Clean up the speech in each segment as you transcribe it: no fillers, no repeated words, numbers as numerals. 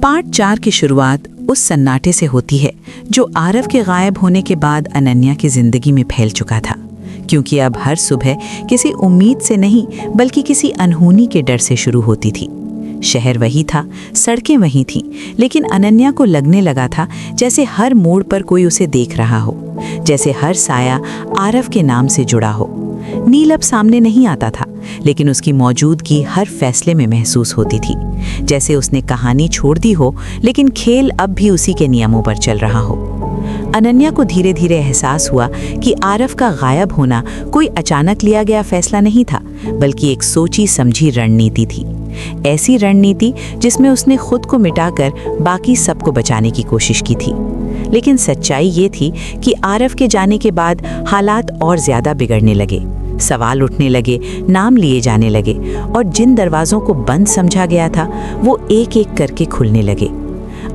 Part 4 की शुरुआत उस सन्नाटे से होती है जो आरव के गायब होने के बाद अनन्या की जिंदगी में फैल चुका था, क्योंकि अब हर सुबह किसी उम्मीद से नहीं बल्कि किसी अनहोनी के डर से शुरू होती थी। शहर वही था, सड़कें वही थीं, लेकिन अनन्या को लगने लगा था जैसे हर मोड़ पर कोई उसे देख रहा हो, जैसे हर साया आरव के नाम से जुड़ा हो। नील अब सामने नहीं आता था, लेकिन उसकी मौजूदगी हर फैसले में महसूस होती थी, जैसे उसने कहानी छोड़ दी हो लेकिन खेल अब भी उसी के नियमों पर चल रहा हो। अनन्या को धीरे धीरे एहसास हुआ कि आरव का गायब होना कोई अचानक लिया गया फैसला नहीं था, बल्कि एक सोची समझी रणनीति थी। ऐसी रणनीति जिसमें उसने खुद को मिटाकर बाकी सबको बचाने की कोशिश की थी। लेकिन सच्चाई ये थी कि आरव के जाने के बाद हालात और ज्यादा बिगड़ने लगे। सवाल उठने लगे, नाम लिए जाने लगे, और जिन दरवाजों को बंद समझा गया था वो एक एक करके खुलने लगे।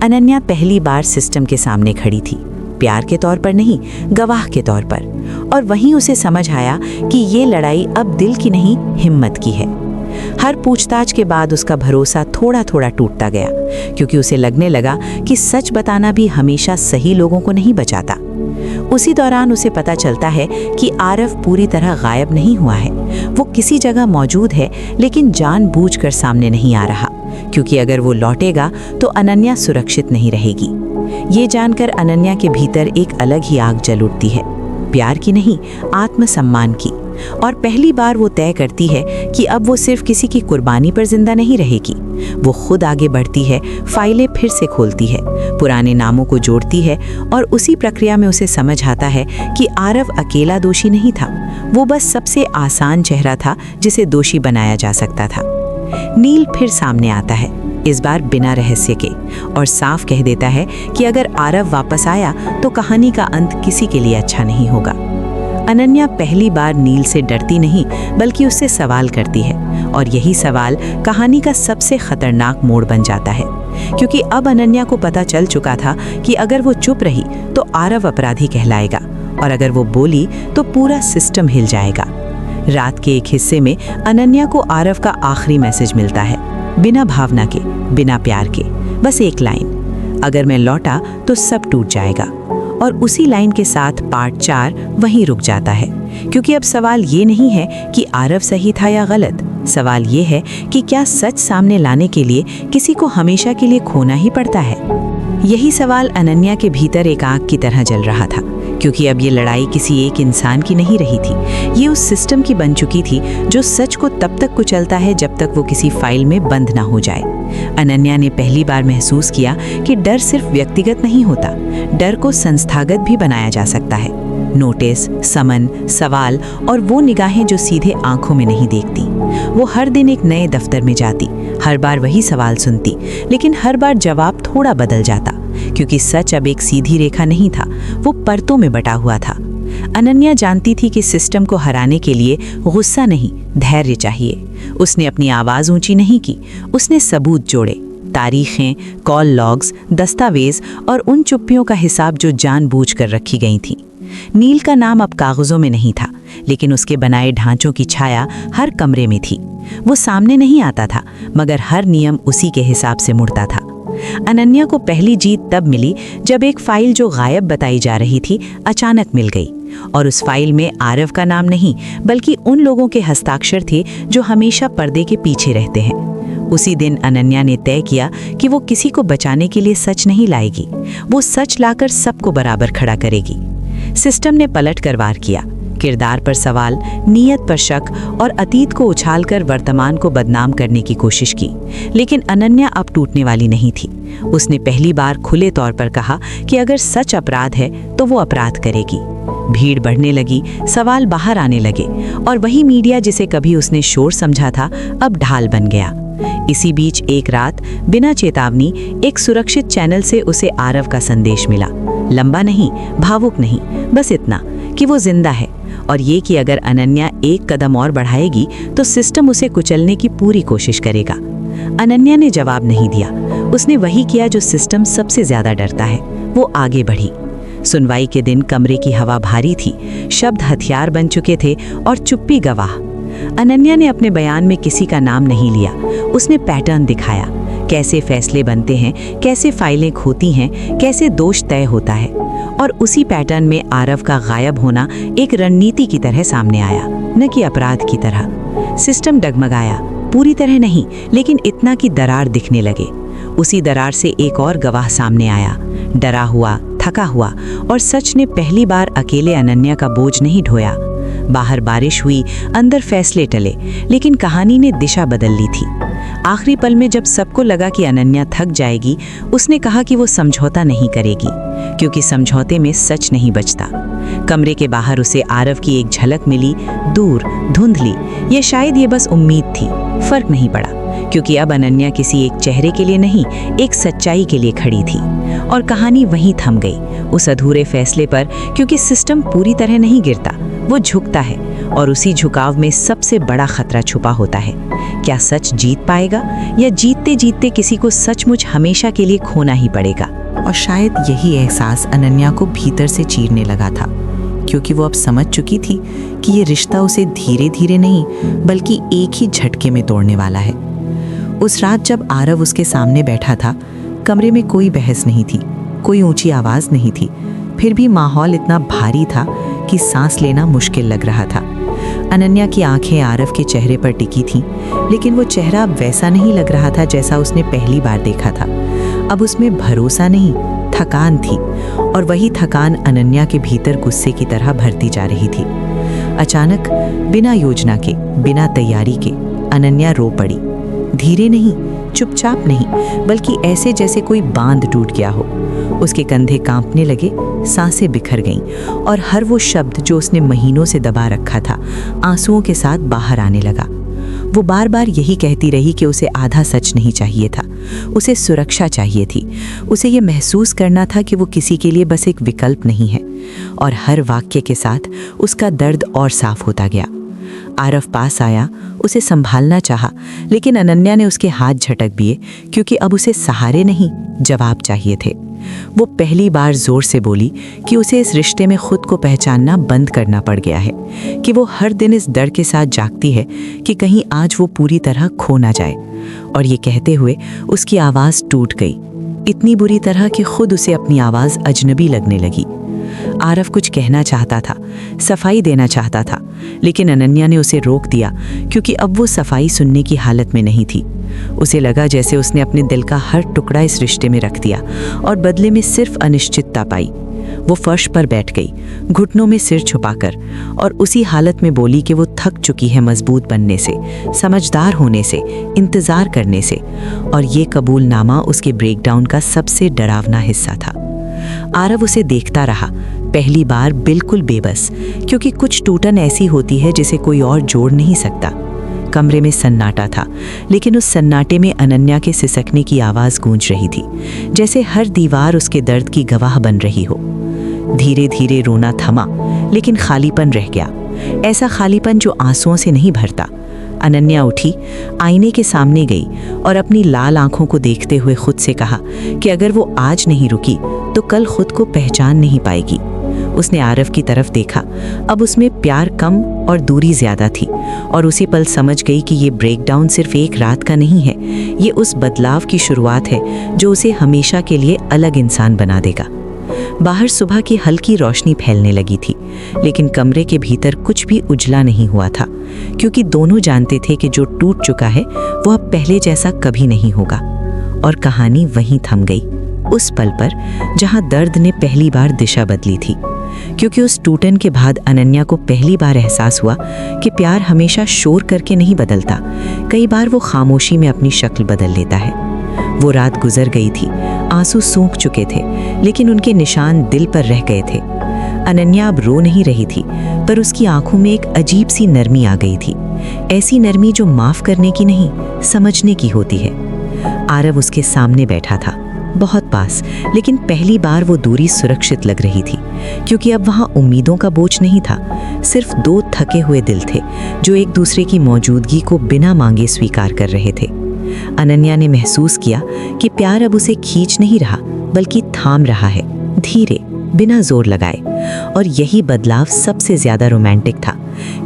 अनन्या पहली बार सिस्टम के सामने खड़ी थी, प्यार के तौर पर नहीं, गवाह के तौर पर। और वहीं उसे समझ आया कि ये लड़ाई अब दिल की नहीं, हिम्मत की है। हर पूछताछ के बाद उसका भरोसा थोड़ा थोड़ा टूटता गया, क्योंकि उसे लगने लगा कि सच बताना भी हमेशा सही लोगों को नहीं बचाता। उसी दौरान उसे पता चलता है कि आरव पूरी तरह गायब नहीं हुआ है। वो किसी जगह मौजूद है, लेकिन जानबूझकर सामने नहीं आ रहा, क्योंकि अगर वो लौटेगा तो अनन्या सुरक्षित नहीं रहेगी। ये जानकर अनन्या के भीतर एक अलग ही आग जल उठती है, प्यार की नहीं, आत्मसम्मान की। और पहली बार वो तय करती है कि अब वो सिर्फ किसी की कुर्बानी पर जिंदा नहीं रहेगी। वो खुद आगे बढ़ती है, फाइलें फिर से खोलती है, पुराने नामों को जोड़ती है, और उसी प्रक्रिया में उसे समझ आता है कि आरव अकेला दोषी नहीं था, वो बस सबसे आसान चेहरा था जिसे दोषी बनाया जा सकता था। नील फिर सामने आता है, इस बार बिना रहस्य के, और साफ कह देता है कि अगर आरव वापस आया तो कहानी का अंत किसी के लिए अच्छा नहीं होगा। अनन्या पहली बार नील से डरती नहीं बल्कि उससे सवाल करती है, और यही सवाल कहानी का सबसे खतरनाक मोड़ बन जाता है, क्योंकि अब अनन्या को पता चल चुका था कि अगर वो चुप रही तो आरव अपराधी कहलाएगा, और अगर वो बोली तो पूरा सिस्टम हिल जाएगा। रात के एक हिस्से में अनन्या को आरव का आखिरी मैसेज मिलता है, बिना भावना के, बिना प्यार के, बस एक लाइन, अगर मैं लौटा तो सब टूट जाएगा। और उसी लाइन के साथ पार्ट 4 वहीं रुक जाता है, क्योंकि अब सवाल ये नहीं है कि आरव सही था या गलत, सवाल ये है कि क्या सच सामने लाने के लिए किसी को हमेशा के लिए खोना ही पड़ता है। यही सवाल अनन्या के भीतर एक आग की तरह जल रहा था, क्योंकि अब ये लड़ाई किसी एक इंसान की नहीं रही थी, ये उस सिस्टम की बन चुकी थी जो सच को तब तक कुचलता है जब तक वो किसी फाइल में बंद ना हो जाए। अनन्या ने पहली बार महसूस किया कि डर सिर्फ व्यक्तिगत नहीं होता, डर को संस्थागत भी बनाया जा सकता है। नोटिस, समन, सवाल और वो निगाहें जो सीधे आंखों में नहीं देखती। वो हर दिन एक नए दफ्तर में जाती, हर बार वही सवाल सुनती, लेकिन हर बार जवाब थोड़ा बदल जाता, क्योंकि सच अब एक सीधी रेखा नहीं था, वो परतों में बटा हुआ था। अनन्या जानती थी कि सिस्टम को हराने के लिए गुस्सा नहीं, धैर्य चाहिए। उसने अपनी आवाज़ ऊंची नहीं की, उसने सबूत जोड़े, तारीखें, कॉल लॉग्स, दस्तावेज और उन चुप्पियों का हिसाब जो जानबूझकर रखी गई थी। नील का नाम अब कागजों में नहीं था, लेकिन उसके बनाए ढांचों की छाया हर कमरे में थी। वो सामने नहीं आता था, मगर हर नियम उसी के हिसाब से मुड़ता था। अनन्या को पहली जीत तब मिली जब एक फाइल जो गायब बताई जा रही थी अचानक मिल गई, और उस फाइल में आरव का नाम नहीं बल्कि उन लोगों के हस्ताक्षर थे जो हमेशा पर्दे के पीछे रहते हैं। उसी दिन अनन्या ने तय किया कि वो किसी को बचाने के लिए सच नहीं लाएगी, वो सच लाकर सबको बराबर खड़ा करेगी। सिस्टम ने पलट कर वार किया, किरदार पर सवाल, नीयत पर शक और अतीत को उछालकर वर्तमान को बदनाम करने की कोशिश की। लेकिन अनन्या अब टूटने वाली नहीं थी। उसने पहली बार खुले तौर पर कहा कि अगर सच अपराध है तो वो अपराध करेगी। भीड़ बढ़ने लगी, सवाल बाहर आने लगे, और वही मीडिया जिसे कभी उसने शोर समझा था अब ढाल बन गया। इसी बीच एक रात बिना चेतावनी एक सुरक्षित चैनल से उसे आरव का संदेश मिला। लंबा नहीं, भावुक नहीं, बस इतना कि वो जिंदा है, और ये कि अगर अनन्या एक कदम और बढ़ाएगी तो सिस्टम उसे कुचलने की पूरी कोशिश करेगा। अनन्या ने जवाब नहीं दिया, उसने वही किया जो सिस्टम सबसे ज्यादा डरता है, वो आगे बढ़ी। सुनवाई के दिन कमरे की हवा भारी थी, शब्द हथियार बन चुके थे और चुप्पी गवाह। अनन्या ने अपने बयान में किसी का नाम नहीं लिया, उसने पैटर्न दिखाया, कैसे फैसले बनते हैं, कैसे फाइलें खोती हैं, कैसे दोष तय होता है। और उसी पैटर्न में आरव का गायब होना एक रणनीति की तरह सामने आया, न कि अपराध की तरह। सिस्टम डगमगाया, पूरी तरह नहीं, लेकिन इतना कि दरार दिखने लगे। उसी दरार से एक और गवाह सामने आया, डरा हुआ, थका हुआ, और सच ने पहली बार अकेले अनन्या का बोझ नहीं ढोया। बाहर बारिश हुई, अंदर फैसले टले, लेकिन कहानी ने दिशा बदल ली थी। आखिरी पल में जब सबको लगा कि अनन्या थक जाएगी, उसने कहा कि वो समझौता नहीं करेगी, क्योंकि समझौते में सच नहीं बचता। कमरे के बाहर उसे आरव की एक झलक मिली, दूर, धुंधली। ये शायद ये बस उम्मीद थी, फर्क नहीं पड़ा, क्योंकि अब अनन्या किसी एक चेहरे के लिए नहीं, एक सच्चाई के लिए खड़ी थी। और कहानी वहीं थम गई, उस अधूरे फैसले पर, क्योंकि सिस्टम पूरी तरह नहीं गिरता, वो झुकता है, और उसी झुकाव में सबसे बड़ा खतरा छुपा होता है। क्या सच जीत पाएगा, या जीतते जीतते किसी को सचमुच हमेशा के लिए खोना ही पड़ेगा? और शायद यही एहसास अनन्या को भीतर से चीरने लगा था, क्योंकि वो अब समझ चुकी थी कि ये रिश्ता उसे धीरे धीरे नहीं, बल्कि एक ही झटके में तोड़ने वाला है। उस रात जब आरव उसके सामने बैठा था, कमरे में कोई बहस नहीं थी, कोई ऊंची आवाज़ नहीं थी, फिर भी माहौल इतना भारी था कि सांस लेना मुश्किल लग रहा था। अनन्या की आंखें आरव के चेहरे पर टिकी थीं, लेकिन वो चेहरा अब वैसा नहीं लग रहा था जैसा उसने पहली बार देखा था। अब उसमें भरोसा नहीं, थकान थी, और वही थकान अनन्या के भीतर गुस्से की तरह भरती जा रही थी। अचानक, बिना योजना के, बिना तैयारी के, अनन्या रो पड़ी। धीरे नहीं, चुपचाप नहीं, बल्कि ऐसे जैसे कोई बांध टूट गया हो। उसके कंधे कांपने लगे, सांसें बिखर गईं, और हर वो शब्द जो उसने महीनों से दबा रखा था, आंसुओं के साथ बाहर आने लगा। वो बार बार यही कहती रही कि उसे आधा सच नहीं चाहिए था, उसे सुरक्षा चाहिए थी, उसे ये महसूस करना था कि वो किसी के लिए बस एक विकल्प नहीं है। और हर वाक्य के साथ उसका दर्द और साफ होता गया। आरव पास आया, उसे संभालना चाहा, लेकिन अनन्या ने उसके हाथ झटक दिए, क्योंकि अब उसे सहारे नहीं, जवाब चाहिए थे। वो पहली बार जोर से बोली कि उसे इस रिश्ते में खुद को पहचानना बंद करना पड़ गया है, कि वो हर दिन इस डर के साथ जागती है कि कहीं आज वो पूरी तरह खो ना जाए। और ये कहते हुए उसकी आवाज़ टूट गई, इतनी बुरी तरह कि खुद उसे अपनी आवाज़ अजनबी लगने लगी। आरव कुछ कहना चाहता था, सफाई देना चाहता था, लेकिन अनन्या ने उसे रोक दिया, क्योंकि अब वो सफाई सुनने की हालत में नहीं थी। उसे लगा जैसे उसने अपने दिल का हर टुकड़ा इस रिश्ते में रख दिया, और बदले में सिर्फ अनिश्चितता पाई। वो फर्श पर बैठ गई, घुटनों में सिर छुपाकर, और उसी हालत में बोली कि वो थक चुकी है मजबूत बनने से, समझदार होने से, इंतज़ार करने से। और ये कबूलनामा उसके ब्रेकडाउन का सबसे डरावना हिस्सा था। आरव उसे देखता रहा, पहली बार बिल्कुल बेबस, क्योंकि कुछ टूटन ऐसी होती है जिसे कोई और जोड़ नहीं सकता। कमरे में सन्नाटा था, लेकिन उस सन्नाटे में अनन्या के सिसकने की आवाज़ गूंज रही थी, जैसे हर दीवार उसके दर्द की गवाह बन रही हो। धीरे धीरे रोना थमा, लेकिन खालीपन रह गया, ऐसा खालीपन जो आंसुओं से नहीं भरता। अनन्या उठी, आईने के सामने गई, और अपनी लाल आंखों को देखते हुए खुद से कहा कि अगर वो आज नहीं रुकी तो कल खुद को पहचान नहीं पाएगी। उसने आरव की तरफ देखा, अब उसमें प्यार कम और दूरी ज्यादा थी, और उसी पल समझ गई कि ये ब्रेकडाउन सिर्फ एक रात का नहीं है, ये उस बदलाव की शुरुआत है जो उसे हमेशा के लिए अलग इंसान बना देगा। बाहर सुबह की हल्की रोशनी फैलने लगी थी, लेकिन कमरे के भीतर कुछ भी उजला नहीं हुआ था, क्योंकि दोनों जानते थे कि जो टूट चुका है वो अब पहले जैसा कभी नहीं होगा। और कहानी वहीं थम गई, उस पल पर जहां दर्द ने पहली बार दिशा बदली थी, क्योंकि उस टूटन के बाद अनन्या को पहली बार एहसास हुआ कि प्यार हमेशा शोर करके नहीं बदलता, कई बार वो खामोशी में अपनी शक्ल बदल लेता है। वो रात गुजर गई थी, आंसू सूख चुके थे, लेकिन उनके निशान दिल पर रह गए थे। अनन्या अब रो नहीं रही थी, पर उसकी आंखों में एक अजीब सी नरमी आ गई थी, ऐसी नरमी जो माफ करने की नहीं, समझने की होती है। आरव उसके सामने बैठा था, बहुत पास, लेकिन पहली बार वो दूरी सुरक्षित लग रही थी, क्योंकि अब वहाँ उम्मीदों का बोझ नहीं था, सिर्फ दो थके हुए दिल थे जो एक दूसरे की मौजूदगी को बिना मांगे स्वीकार कर रहे थे। अनन्या ने महसूस किया कि प्यार अब उसे खींच नहीं रहा, बल्कि थाम रहा है, धीरे, बिना जोर लगाए। और यही बदलाव सबसे ज्यादा रोमांटिक था,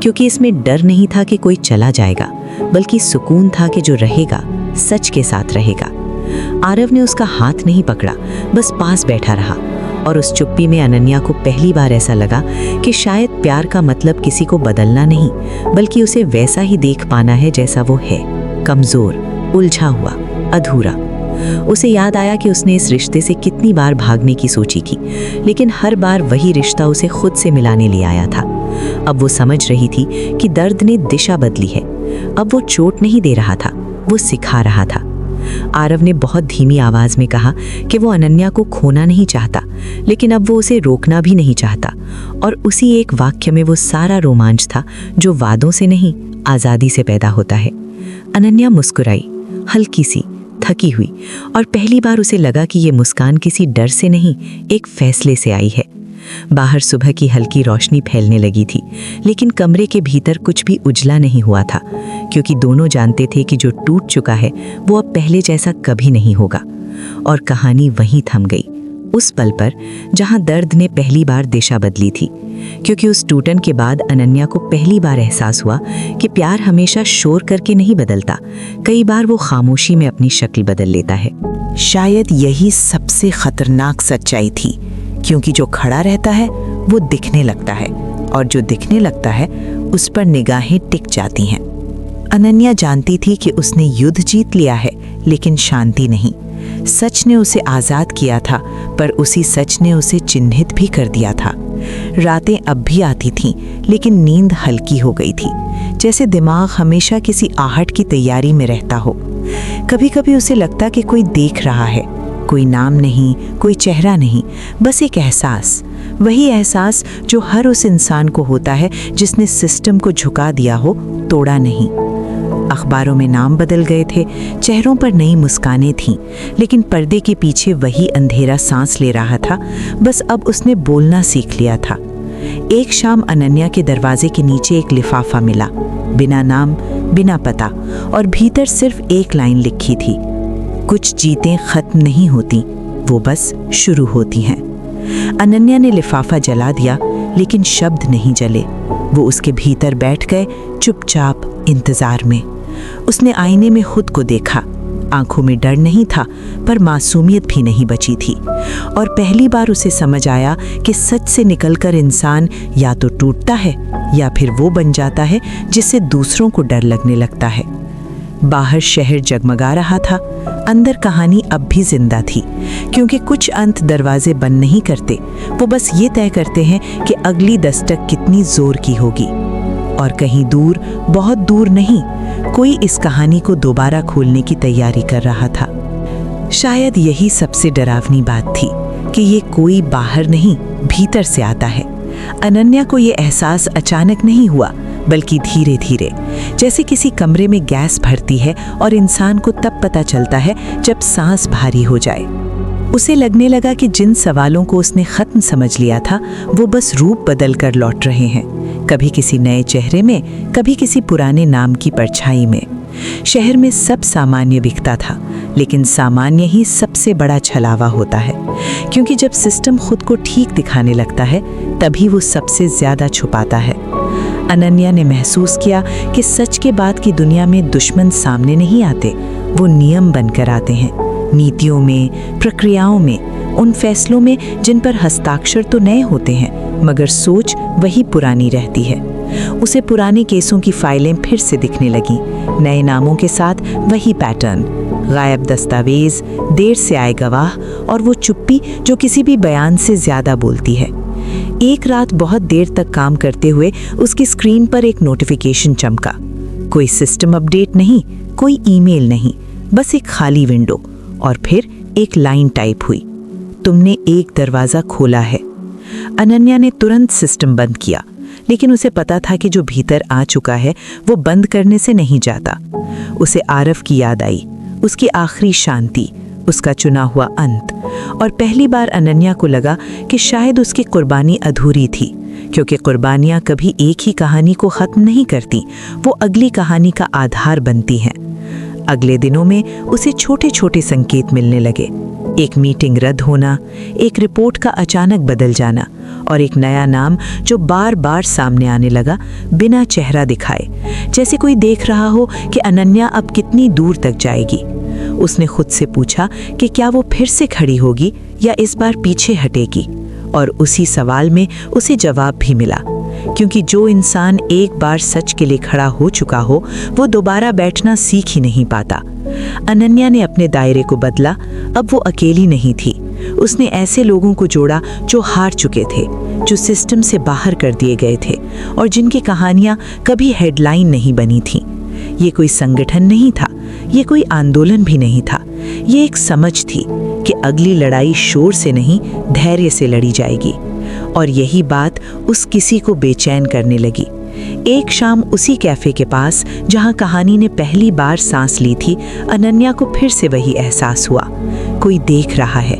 क्योंकि इसमें डर नहीं था कि कोई चला जाएगा, बल्कि सुकून था कि जो रहेगा सच के साथ रहेगा। आरव ने उसका हाथ नहीं पकड़ा, बस पास बैठा रहा और उस चुप्पी में अनन्या को पहली बार ऐसा लगा कि शायद प्यार का मतलब किसी को बदलना नहीं, बल्कि उसे वैसा ही देख पाना है जैसा वो है, कमजोर, उलझा हुआ, अधूरा। उसे याद आया कि उसने इस रिश्ते से कितनी बार भागने की सोची थी, लेकिन हर बार वही रिश्ता उसे खुद से मिलाने ले आया था। अब वो समझ रही थी कि दर्द ने दिशा बदली है। अब वो चोट नहीं दे रहा था, वो सिखा रहा था। आरव ने बहुत धीमी आवाज में कहा कि वो अनन्या को खोना नहीं चाहता, लेकिन अब वो उसे रोकना भी नहीं चाहता। और उसी एक वाक्य में वो सारा रोमांच था जो वादों से नहीं, आज़ादी से पैदा होता है। अनन्या मुस्कुराई, हल्की सी, थकी हुई, और पहली बार उसे लगा कि ये मुस्कान किसी डर से नहीं, एक फैसले से आई है। बाहर सुबह की हल्की रोशनी फैलने लगी थी, लेकिन कमरे के भीतर कुछ भी उजला नहीं हुआ था, क्योंकि दोनों जानते थे कि जो टूट चुका है वो अब पहले जैसा कभी नहीं होगा। और कहानी वहीं थम गई, उस पल पर जहां दर्द ने पहली बार दिशा बदली थी, क्योंकि उस टूटन के बाद अनन्या को पहली बार एहसास हुआ कि प्यार हमेशा शोर करके नहीं बदलता, कई बार वो खामोशी में अपनी शक्ल बदल लेता है। शायद यही सबसे खतरनाक सच्चाई थी, क्योंकि जो खड़ा रहता है वो दिखने लगता है, और जो दिखने लगता है उस पर निगाहें टिक जाती हैं। अनन्या जानती थी कि उसने युद्ध जीत लिया है, लेकिन शांति नहीं। सच ने उसे आज़ाद किया था, पर उसी सच ने उसे चिन्हित भी कर दिया था। रातें अब भी आती थीं, लेकिन नींद हल्की हो गई थी, जैसे दिमाग हमेशा किसी आहट की तैयारी में रहता हो। कभी कभी उसे लगता कि कोई देख रहा है, कोई नाम नहीं, कोई चेहरा नहीं, बस एक एहसास, वही एहसास जो हर उस इंसान को होता है जिसने सिस्टम को झुका दिया हो, तोड़ा नहीं। अखबारों में नाम बदल गए थे, चेहरों पर नई मुस्कानें थीं, लेकिन पर्दे के पीछे वही अंधेरा सांस ले रहा था। बस अब उसने बोलना सीख लिया था। एक शाम अनन्या के दरवाजे के नीचे एक लिफाफा मिला, बिना नाम, बिना पता, और भीतर सिर्फ एक लाइन लिखी थी, कुछ जीतें खत्म नहीं होती, वो बस शुरू होती हैं। अनन्या ने लिफाफा जला दिया, लेकिन शब्द नहीं जले। वो उसके भीतर बैठ गए, चुपचाप, इंतजार में। उसने आईने में खुद को देखा। आंखों में डर नहीं था, पर मासूमियत भी नहीं बची थी। और पहली बार उसे समझ आया कि सच से निकलकर इंसान या तो टूटता है, या फिर वो बन जाता है जिससे दूसरों को डर लगने लगता है। बाहर शहर जगमगा रहा था, अंदर कहानी अब भी जिंदा थी, क्योंकि कुछ अंत दरवाजे बंद नहीं करते, वो बस ये तय करते हैं कि अगली दस्तक कितनी जोर की होगी। और कहीं दूर, बहुत दूर नहीं, कोई इस कहानी को दोबारा खोलने की तैयारी कर रहा था। शायद यही सबसे डरावनी बात थी कि ये कोई बाहर नहीं, भीतर से आता है। अनन्या को ये एहसास अचानक नहीं हुआ, बल्कि धीरे धीरे, जैसे किसी कमरे में गैस भरती है और इंसान को तब पता चलता है जब सांस भारी हो जाए। उसे लगने लगा कि जिन सवालों को उसने खत्म समझ लिया था, वो बस रूप बदल कर लौट रहे हैं, कभी किसी नए चेहरे में, कभी किसी पुराने नाम की परछाई में। शहर में सब सामान्य दिखता था, लेकिन सामान्य ही सबसे बड़ा छलावा होता है, क्योंकि जब सिस्टम खुद को ठीक दिखाने लगता है, तभी वो सबसे ज्यादा छुपाता है। अनन्या ने महसूस किया कि सच के बाद की दुनिया में दुश्मन सामने नहीं आते, वो नियम बनकर आते हैं, नीतियों में, प्रक्रियाओं में, उन फैसलों में जिन पर हस्ताक्षर तो नए होते हैं, मगर सोच वही पुरानी रहती है। उसे पुराने केसों की फाइलें फिर से दिखने लगीं, नए नामों के साथ वही पैटर्न, गायब दस्तावेज, देर से आए गवाह, और वो चुप्पी जो किसी भी बयान से ज्यादा बोलती है। एक रात बहुत देर तक काम करते हुए उसकी स्क्रीन पर एक नोटिफिकेशन चमका। कोई सिस्टम अपडेट नहीं, कोई ईमेल नहीं, बस एक खाली विंडो, और फिर एक लाइन टाइप हुई, तुमने एक दरवाजा खोला है। अनन्या ने तुरंत सिस्टम बंद किया, लेकिन उसे पता था कि जो भीतर आ चुका है वो बंद करने से नहीं जाता। उसे आरव की याद आई, उसकी आखिरी शांति, उसका चुना हुआ अंत, और पहली बार अनन्या को लगा कि शायद उसकी कुर्बानी अधूरी थी, क्योंकि कुर्बानियां कभी एक ही कहानी को खत्म नहीं करती, वो अगली कहानी का आधार बनती हैं। अगले दिनों में उसे छोटे छोटे संकेत मिलने लगे, एक मीटिंग रद्द होना, एक रिपोर्ट का अचानक बदल जाना, और एक नया नाम जो बार बार सामने आने लगा, बिना चेहरा दिखाए, जैसे कोई देख रहा हो कि अनन्या अब कितनी दूर तक जाएगी। उसने खुद से पूछा कि क्या वो फिर से खड़ी होगी या इस बार पीछे हटेगी, और उसी सवाल में उसे जवाब भी मिला, क्योंकि जो इंसान एक बार सच के लिए खड़ा हो चुका हो वो दोबारा बैठना सीख ही नहीं पाता। अनन्या ने अपने दायरे को बदला। अब वो अकेली नहीं थी। उसने ऐसे लोगों को जोड़ा जो हार चुके थे, जो सिस्टम से बाहर कर दिए गए थे और जिनकी कहानियां कभी हेडलाइन नहीं बनी थीं। ये कोई संगठन नहीं था, ये कोई आंदोलन भी नहीं था, ये एक समझ थी कि अगली लड़ाई शोर से नहीं, धैर्य से लड़ी जाएगी। और यही बात उस किसी को बेचैन करने लगी। एक शाम उसी कैफे के पास जहां कहानी ने पहली बार सांस ली थी, अनन्या को फिर से वही एहसास हुआ। कोई देख रहा है,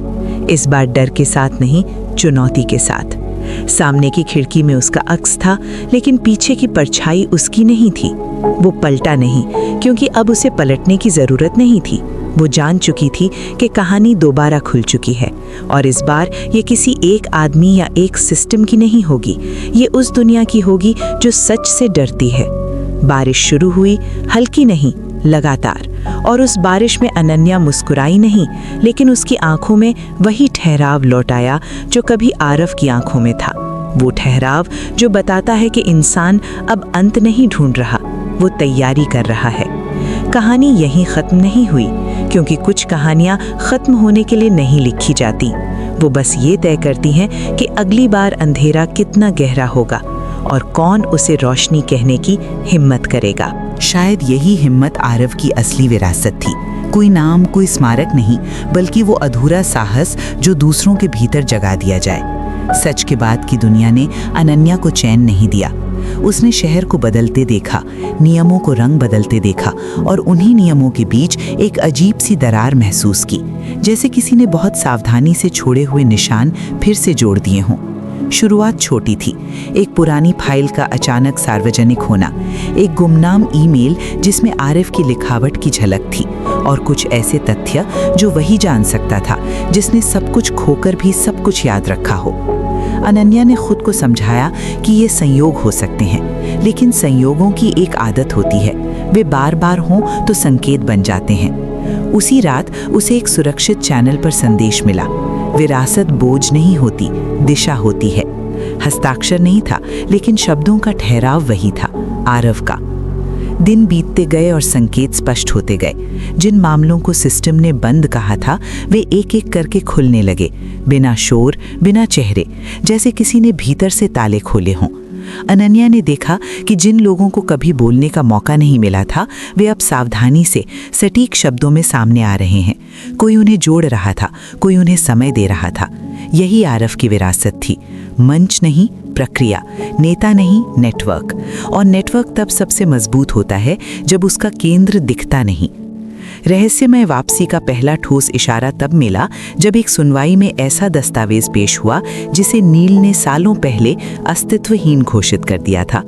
इस बार डर के साथ नहीं, चुनौती के साथ। सामने की खिड़की में उसका अक्स था, लेकिन पीछे की परछाई उसकी नहीं थी। वो पलटा नहीं, क्योंकि अब उसे पलटने की जरूरत नहीं थी। वो जान चुकी थी कि कहानी दोबारा खुल चुकी है, और इस बार ये किसी एक आदमी या एक सिस्टम की नहीं होगी। ये उस दुनिया की होगी जो सच से डरती है। बारिश शुरू हुई, हल्की नहीं, लगातार। और उस बारिश में अनन्या मुस्कुराई नहीं, लेकिन उसकी आंखों में वही ठहराव लौट आया जो कभी आरव की आंखों में था। वो ठहराव जो बताता है कि इंसान अब अंत नहीं ढूंढ रहा, वो तैयारी कर रहा है। कहानी यहीं खत्म नहीं हुई, क्योंकि कुछ कहानियां खत्म होने के लिए नहीं लिखी जाती। वो बस ये तय करती हैं कि अगली बार अंधेरा कितना गहरा होगा और कौन उसे रोशनी कहने की हिम्मत करेगा। शायद यही हिम्मत आरव की असली विरासत थी। कोई नाम, कोई स्मारक नहीं, बल्कि वो अधूरा साहस जो दूसरों के भीतर जगा दिया जाए। सच के बाद की दुनिया ने अनन्या को चैन नहीं दिया। उसने शहर को बदलते देखा, नियमों को रंग बदलते देखा, और उन्हीं नियमों के बीच एक अजीब सी दरार महसूस की, जैसे किसी ने बहुत सावधानी से छोड़े हुए निशान फिर से जोड़ दिए हों। शुरुआत छोटी थी, एक पुरानी फाइल का अचानक सार्वजनिक होना, एक गुमनाम ईमेल जिसमें आरिफ की लिखावट की झलक थी, और कुछ ऐसे तथ्य जो वही जान सकता था जिसने सब कुछ खोकर भी सब कुछ याद रखा हो। अनन्या ने खुद को समझाया कि ये संयोग हो सकते हैं, लेकिन संयोगों की एक आदत होती है, वे बार बार हों तो संकेत बन जाते हैं। उसी रात उसे एक सुरक्षित चैनल पर संदेश मिला। विरासत बोझ नहीं होती, दिशा होती है। हस्ताक्षर नहीं था, लेकिन शब्दों का ठहराव वही था, आरव का। दिन बीतते गए और संकेत स्पष्ट होते गए। जिन मामलों को सिस्टम ने बंद कहा था, वे एक एक करके खुलने लगे, बिना शोर, बिना चेहरे, जैसे किसी ने भीतर से ताले खोले हों। अनन्या ने देखा कि जिन लोगों को कभी बोलने का मौका नहीं मिला था, वे अब सावधानी से सटीक शब्दों में सामने आ रहे हैं। कोई उन्हें जोड़ रहा था, कोई उन्हें समय दे रहा था। यही आरव की विरासत थी, मंच नहीं, प्रक्रिया, नेता नहीं, नेटवर्क। और नेटवर्क तब सबसे मजबूत होता है जब उसका केंद्र दिखता नहीं। रहस्यमय वापसी का पहला ठोस इशारा तब मिला जब एक सुनवाई में ऐसा दस्तावेज पेश हुआ जिसे नील ने सालों पहले अस्तित्वहीन घोषित कर दिया था।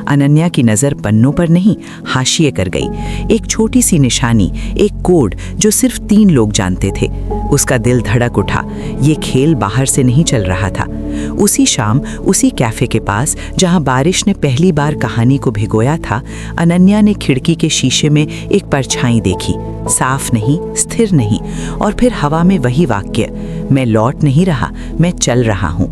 अनन्या की नज़र पन्नों पर नहीं, हाशिए कर गई। एक छोटी सी निशानी, एक कोड जो सिर्फ 3 लोग जानते थे। उसका दिल धड़क उठा। ये खेल बाहर से नहीं चल रहा था। उसी शाम उसी कैफे के पास जहां बारिश ने पहली बार कहानी को भिगोया था, अनन्या ने खिड़की के शीशे में एक परछाई देखी, साफ नहीं, स्थिर नहीं, और फिर हवा में वही वाक्य, मैं लौट नहीं रहा, मैं चल रहा हूं।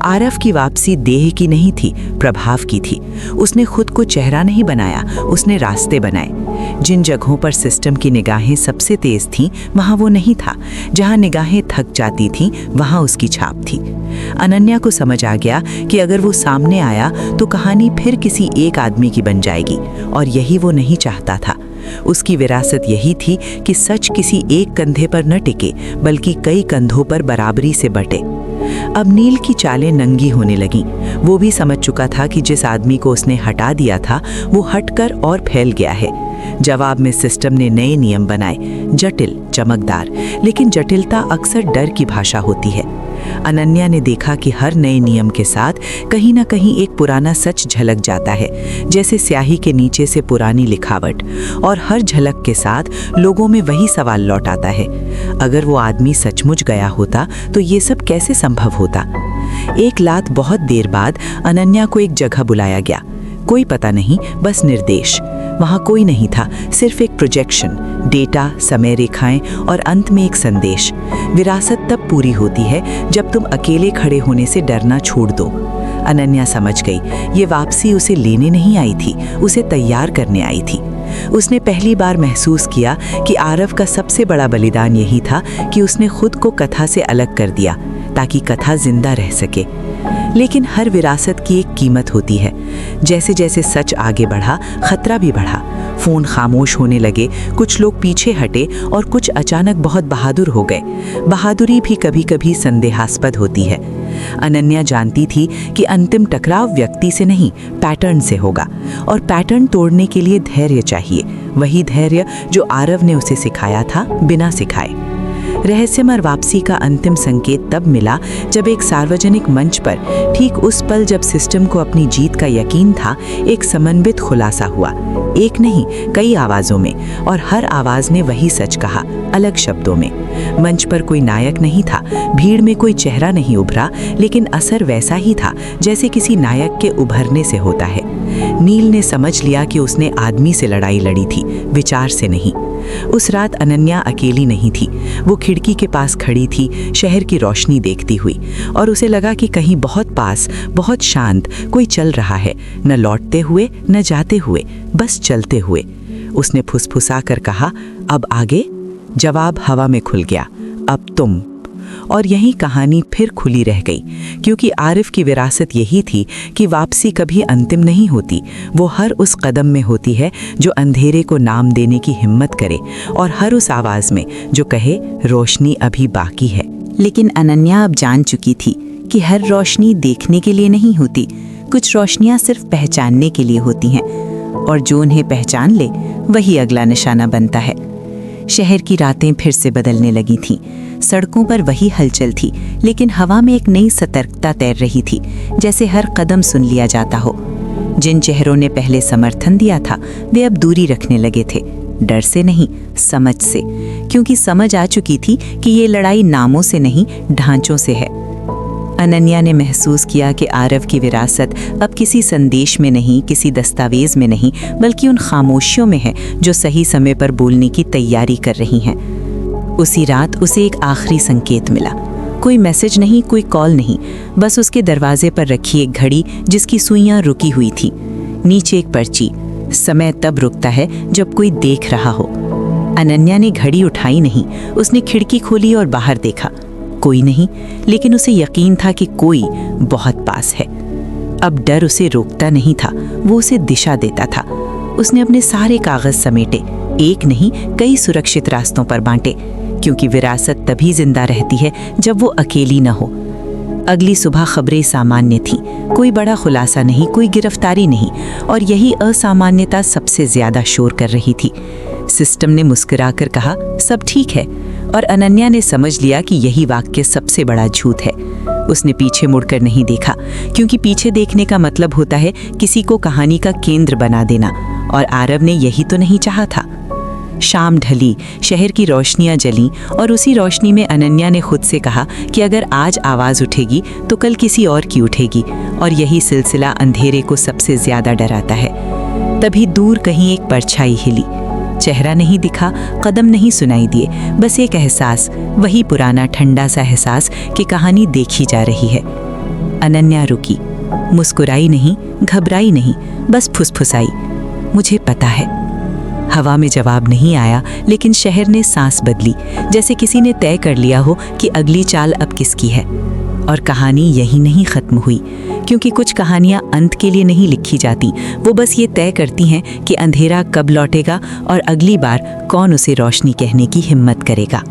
आरव की वापसी देह की नहीं थी, प्रभाव की थी। उसने खुद को चेहरा नहीं बनाया, उसने रास्ते बनाए। जिन जगहों पर सिस्टम की निगाहें सबसे तेज थीं, वहां वो नहीं था। जहां निगाहें थक जाती थीं, वहां उसकी छाप थी। अनन्या को समझ आ गया कि अगर वो सामने आया तो कहानी फिर किसी एक आदमी की बन जाएगी, और यही वो नहीं चाहता था। उसकी विरासत यही थी कि सच किसी एक कंधे पर न टिके, बल्कि कई कंधों पर बराबरी से बटे। अब नील की चालें नंगी होने लगीं। वो भी समझ चुका था कि जिस आदमी को उसने हटा दिया था, वो हटकर और फैल गया है। जवाब में सिस्टम ने नए नियम बनाए, जटिल, चमकदार, लेकिन जटिलता अक्सर डर की भाषा होती है। अनन्या ने देखा कि हर नए नियम के साथ कहीं ना कहीं एक पुराना सच झलक जाता है, जैसे स्याही के नीचे से पुरानी लिखावट, और हर झलक के साथ लोगों में वही सवाल लौट आता है, अगर वो आदमी सचमुच गया होता तो ये सब कैसे संभव होता। एक रात बहुत देर बाद अनन्या को एक जगह बुलाया गया। कोई पता नहीं, बस निर्देश। वहाँ कोई नहीं था, सिर्फ एक प्रोजेक्शन, डेटा, समय रेखाएं और अंत में एक संदेश। विरासत तब पूरी होती है जब तुम अकेले खड़े होने से डरना छोड़ दो। अनन्या समझ गई, ये वापसी उसे लेने नहीं आई थी, उसे तैयार करने आई थी। उसने पहली बार महसूस किया कि आरव का सबसे बड़ा बलिदान यही था कि उसने खुद को कथा से अलग कर दिया ताकि कथा जिंदा रह सके। लेकिन हर विरासत की एक कीमत होती है। जैसे जैसे सच आगे बढ़ा, खतरा भी बढ़ा। फोन खामोश होने लगे, कुछ लोग पीछे हटे और कुछ अचानक बहुत बहादुर हो गए। बहादुरी भी कभी कभी संदेहास्पद होती है। अनन्या जानती थी कि अंतिम टकराव व्यक्ति से नहीं, पैटर्न से होगा, और पैटर्न तोड़ने के लिए धैर्य चाहिए, वही धैर्य जो आरव ने उसे सिखाया था बिना सिखाए। रहस्यमय वापसी का अंतिम संकेत तब मिला जब एक सार्वजनिक मंच पर, ठीक उस पल जब सिस्टम को अपनी जीत का यकीन था, एक समन्वित खुलासा हुआ। एक नहीं, कई आवाजों में, और हर आवाज ने वही सच कहा, अलग शब्दों में। मंच पर कोई नायक नहीं था, भीड़ में कोई चेहरा नहीं उभरा, लेकिन असर वैसा ही था जैसे किसी नायक के उभरने से होता है। नील ने समझ लिया कि उसने आदमी से लड़ाई लड़ी थी, विचार से नहीं। उस रात अनन्या अकेली नहीं थी। वो खिड़की के पास खड़ी थी, शहर की रोशनी देखती हुई, और उसे लगा कि कहीं बहुत पास, बहुत शांत कोई चल रहा है, न लौटते हुए न जाते हुए, बस चलते हुए। उसने फुसफुसा कर कहा, अब आगे? जवाब हवा में खुल गया, अब तुम। और यही कहानी फिर खुली रह गई, क्योंकि आरिफ की विरासत यही थी कि वापसी कभी अंतिम नहीं होती, वो हर उस कदम में होती है जो अंधेरे को नाम देने की हिम्मत करे, और हर उस आवाज़ में जो कहे रोशनी अभी बाकी है। लेकिन अनन्या अब जान चुकी थी कि हर रोशनी देखने के लिए नहीं होती, कुछ रोशनियां सिर्फ पहचानने के लिए होती हैं, और जो उन्हें पहचान ले वही अगला निशाना बनता है। शहर की रातें फिर से बदलने लगी थीं। सड़कों पर वही हलचल थी, लेकिन हवा में एक नई सतर्कता तैर रही थी, जैसे हर कदम सुन लिया जाता हो। जिन चेहरों ने पहले समर्थन दिया था, वे अब दूरी रखने लगे थे, डर से नहीं, समझ से, क्योंकि समझ आ चुकी थी कि ये लड़ाई नामों से नहीं, ढांचों से है। अनन्या ने महसूस किया कि आरव की विरासत अब किसी संदेश में नहीं, किसी दस्तावेज में नहीं, बल्कि उन खामोशियों में है जो सही समय पर बोलने की तैयारी कर रही हैं। उसी रात उसे एक आखिरी संकेत मिला। कोई मैसेज नहीं, कोई कॉल नहीं, बस उसके दरवाजे पर रखी एक घड़ी जिसकी सुइयां रुकी हुई थी। नीचे एक पर्ची, समय तब रुकता है जब कोई देख रहा हो। अनन्या ने घड़ी उठाई नहीं, उसने खिड़की खोली और बाहर देखा। कोई नहीं, लेकिन उसे यकीन था कि कोई बहुत पास है। अब डर उसे रोकता नहीं था, वो उसे दिशा देता था। उसने अपने सारे कागज समेटे, एक नहीं कई सुरक्षित रास्तों पर बांटे, क्योंकि विरासत तभी जिंदा रहती है जब वो अकेली न हो। अगली सुबह खबरें सामान्य थीं, कोई बड़ा खुलासा नहीं, कोई गिरफ्तारी नहीं, और यही असामान्यता सबसे ज्यादा शोर कर रही थी। सिस्टम ने मुस्कुराकर कहा, सब ठीक है, और अनन्या ने समझ लिया कि यही वाक्य सबसे बड़ा झूठ है। उसने पीछे मुड़कर नहीं देखा, क्योंकि पीछे देखने का मतलब होता है किसी को कहानी का केंद्र बना देना, और आरव ने यही तो नहीं चाहा था। शाम ढली, शहर की रोशनियां जलीं, और उसी रोशनी में अनन्या ने खुद से कहा कि अगर आज आवाज़ उठेगी तो कल किसी और की उठेगी, और यही सिलसिला अंधेरे को सबसे ज्यादा डराता है। तभी दूर कहीं एक परछाई हिली। चेहरा नहीं दिखा, कदम नहीं सुनाई दिए, बस एक एहसास, वही पुराना ठंडा सा एहसास कि कहानी देखी जा रही है। अनन्या रुकी, मुस्कुराई नहीं, घबराई नहीं, बस फुसफुसाई, मुझे पता है। हवा में जवाब नहीं आया, लेकिन शहर ने सांस बदली, जैसे किसी ने तय कर लिया हो कि अगली चाल अब किसकी है। और कहानी यही नहीं खत्म हुई, क्योंकि कुछ कहानियां अंत के लिए नहीं लिखी जाती, वो बस ये तय करती हैं कि अंधेरा कब लौटेगा और अगली बार कौन उसे रोशनी कहने की हिम्मत करेगा।